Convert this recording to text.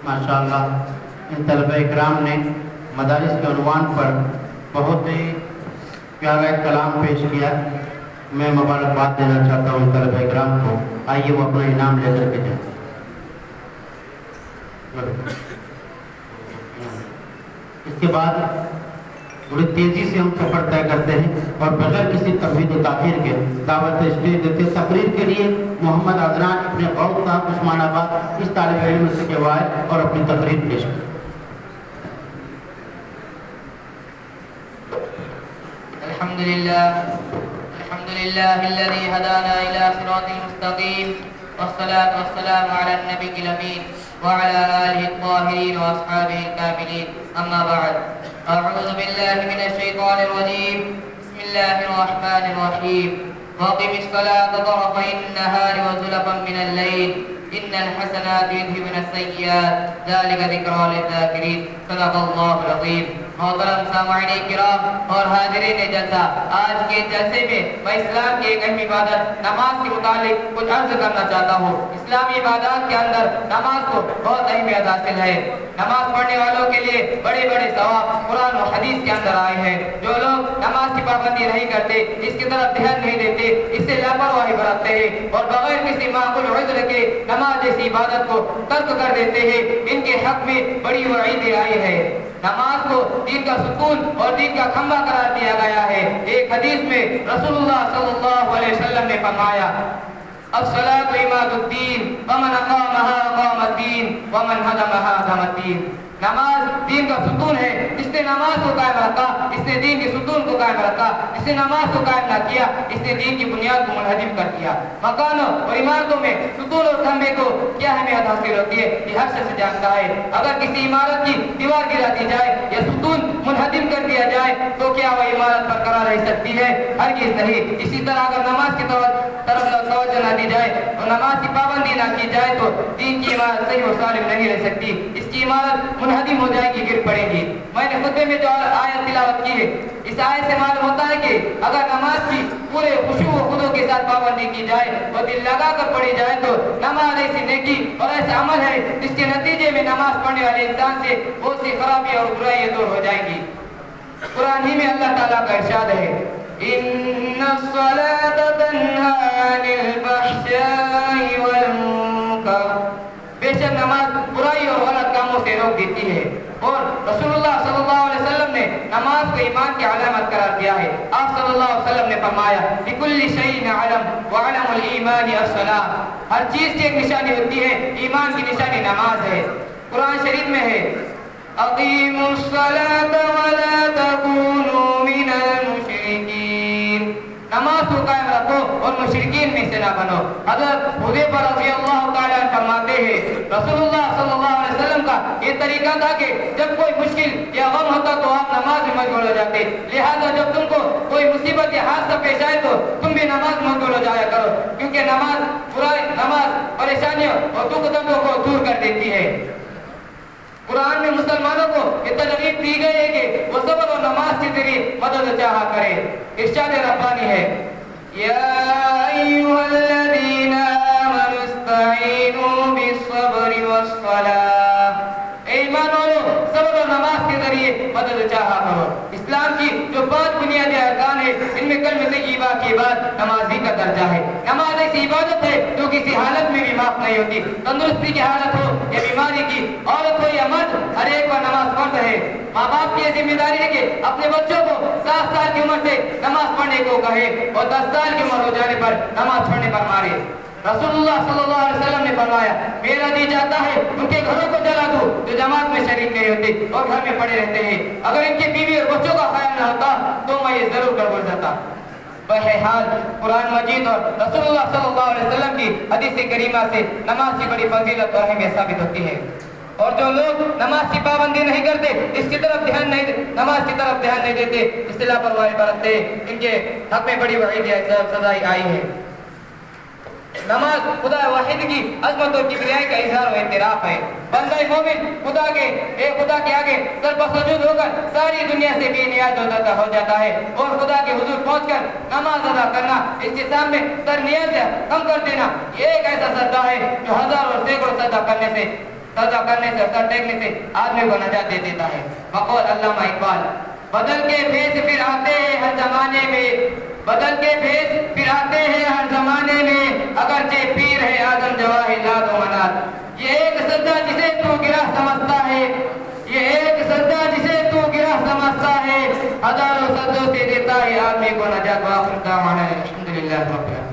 ماشاءاللہ ان طلبہ اکرام نے مدارس کے عنوان پر بہت ہی پیارا ایک کلام پیش کیا. میں مبارکباد دینا چاہتا ہوں طلبہ اکرام کو. آئیے وہ اپنا انعام لے کر کے جائیں. اس کے بعد بڑی تیزی سے ہم سفر طے کرتے ہیں اور بغیر کسی تمہید و تاخیر کے دعوت اسٹیج دیتے ہیں. تقریر کے لیے محمد عدنان اپنے غوث صاحب عثمان آباد اس طالب علم سے کے وائے اور اپنی تقریر پیش کریں. الحمد لله الذي هدانا إلى صراط مستقيم والصلاة والسلام على النبي الأمين وعلى آله الطاهرين وأصحابه الكاملين. أما بعد، أعوذ بالله من الشيطان الرجيم. بسم الله الرحمن الرحيم. وأقم الصلاة طرفي النهار وزلفا من الليل إن الحسنات يذهبن السيئات ذلك ذكرى للذاكرين. صدق الله العظيم. محترم سامعین کرام اور حاضرین جلسہ، آج کے جلسے میں میں اسلام کی ایک اہم عبادت نماز کے متعلق کچھ عرض کرنا چاہتا ہوں. اسلامی عبادات کے اندر نماز کو بہت اہمیت حاصل ہے. نماز پڑھنے والوں کے لیے بڑے بڑے ثواب قرآن و حدیث کے اندر آئے ہیں. جو لوگ نماز کی پابندی نہیں کرتے، اس کی طرف دھیان نہیں دیتے، اس سے لاپرواہی برتتے ہیں اور بغیر کسی معقول عذر کے نماز جیسی عبادت کو ترک کر دیتے ہیں، ان کے حق میں بڑی وعیدیں آئی ہے. نماز کو دین کا ستون اور دین کا کھمبا قرار دیا گیا ہے. ایک حدیث میں رسول اللہ صلی اللہ علیہ وسلم نے فرمایا، الصلاۃ عماد الدین ومن اقامها اقام الدین ومن هدمها هدم الدین. نماز دین کا ستون ہے. جس نے نماز کو قائم رکھا، اس نے دین کے ستون کو قائم رکھا. جس نے نماز کو قائم نہ کیا، اس نے دین کی بنیاد کو منہدم کر دیا. مکانوں اور عمارتوں میں ستون اور کھمبے کو کیا اہمیت حاصل ہوتی ہے، یہ ہر شخص جانتا ہے. اگر کسی عمارت کی دیوار گرا دی جائے یا ستون منہدم کر دیا جائے تو کیا وہ عمارت برقرار رہ سکتی ہے؟ ہرگز نہیں. اسی طرح اگر نماز کی طرف توجہ نہ دی جائے اور نماز کی پابندی نہ کی جائے تو دین کی عمارت صحیح و سالم نہیں رہ سکتی. اس کی عمارت منہدم ہو جائے گی، گر پڑے گی. میں نے خطبے میں جو آیت تلاوت کی ہے، اس آیت سے معلوم ہوتا ہے کہ اگر نماز کی پورے خشوع و خضوع کے ساتھ پابندی کی جائے اور دل لگا کر پڑھی جائے تو نماز ایسی نیکی اور ایسا عمل ہے جس کے نتیجے میں نماز پڑھنے والے انسان سے بہت سی خرابی اور برائیاں دور ہو جائیں گی. قرآن ہی میں اللہ تعالیٰ کا ارشاد ہے، ان الصلاۃ تنہی عن الفحشاء والمنکر. بے شک نماز برائی اور غلط کاموں سے روک دیتی ہے. اور رسول اللہ صلی اللہ علیہ وسلم نے نماز کو ایمان کی علامت قرار دیا ہے. آپ صلی اللہ علیہ وسلم نے فرمایا، لکل شیء علم وعلم الایمان الصلاۃ. ہر چیز کی ایک نشانی ہوتی ہے، ایمان کی نشانی نماز ہے. قرآن شریف میں ہے، اقیموا الصلاۃ ولا تکونوا من المشرکین. نماز کو قائم رکھو اور مشرکین میں سے نہ بنو. حضرت حذیفہ رضی اللہ تعالیٰ عنہ فرماتے ہیں، رسول اللہ صلی اللہ علیہ وسلم کا یہ طریقہ تھا کہ جب کوئی مشکل یا غم ہوتا تو آپ نماز میں مشغول ہو جاتے. لہذا جب تم کو کوئی مصیبت یا حادثہ پیش آئے تو تم بھی نماز میں مشغول ہو جایا کرو، کیونکہ نماز پریشانیوں اور دکھ دردوں کو دور کر دیتی ہے. قرآن میں مسلمانوں کو یہ ترغیب دی گئی ہے کہ وہ صبر اور نماز کے ذریعے مدد چاہا کرے. ارشاد ربانی ہے، یا ایھا الذین آمنوا استعینوا بالصبر والصلاۃ. اے ایمان والو، صبر اور نماز کے ذریعے مدد چاہا کرو. اسلام کی جو 5 بنیادی ارکان ہیں، ان میں کلمہ طیبہ کے بعد نمازی کا درجہ ہے. نماز ایسی عبادت ہے جو کسی حالت میں بھی معاف نہیں ہوتی. تندرستی کی حالت ہو یا بیماری کی، عورت ہو یا مرد، ہر ایک پر نماز فرض ہے. ماں باپ کی یہ ذمہ داری ہے کہ اپنے بچوں کو 7 سال کی عمر سے نماز پڑھنے کو کہے اور 10 سال کی عمر ہو جانے پر نماز پڑھنے پر مارے. رسول اللہ صلی اللہ علیہ وسلم نے فرمایا، میرا جی چاہتا ہے ان کے گھروں کو جلا دو جو جماعت میں شریک نہیں ہوتے اور گھر میں پڑے رہتے ہیں. اگر ان کی بیوی اور بچوں کا خیال نہ ہوتا تو میں یہ ضرور گڑبڑ جاتا. بہرحال قرآن مجید اور رسول اللہ صلی اللہ علیہ وسلم کی حدیث کریمہ سے نماز کی بڑی فضیلت اور اہمیت ثابت ہوتی ہے. اور جو لوگ نماز کی پابندی نہیں کرتے، نماز کی طرف دھیان نہیں دیتے، اس سے لاپرواہی برتتے، ان کے حق میں بڑی وعید سزائیں آئی ہے. نماز خدا واحد کی عظمت اور کبریائی کا اظہار و اعتراف ہے. بندہ مومن خدا کے آگے سر پر سجود ہو کر ساری دنیا سے بے نیاز ہو جاتا ہے اور خدا کے حضور پہنچ کر نماز ادا کرنا، اس کے سامنے سر نیاز کم کر دینا، یہ ایک ایسا سجدہ ہے جو ہزار اور سینکڑوں سجدہ کرنے سے سجدہ کرنے سے سر ٹیکنے سے آدمی کو نجات دے دیتا ہے. وقول علامہ اقبال بدل کے بھیس پھر آتے ہیں ہر زمانے میں, بدل کے بھیس پھر آتے ہیں ہر زمانے میں, اگرچہ پیر ہے آدم جواہر لاد و منات. یہ ایک سجدہ جسے تو گرہ سمجھتا ہے, یہ ایک سجدہ جسے تو گرہ سمجھتا ہے, ہزاروں سجدوں سے دیتا ہے آدمی کو نجات. وآخر دعوانا الحمدللہ رب العالمین.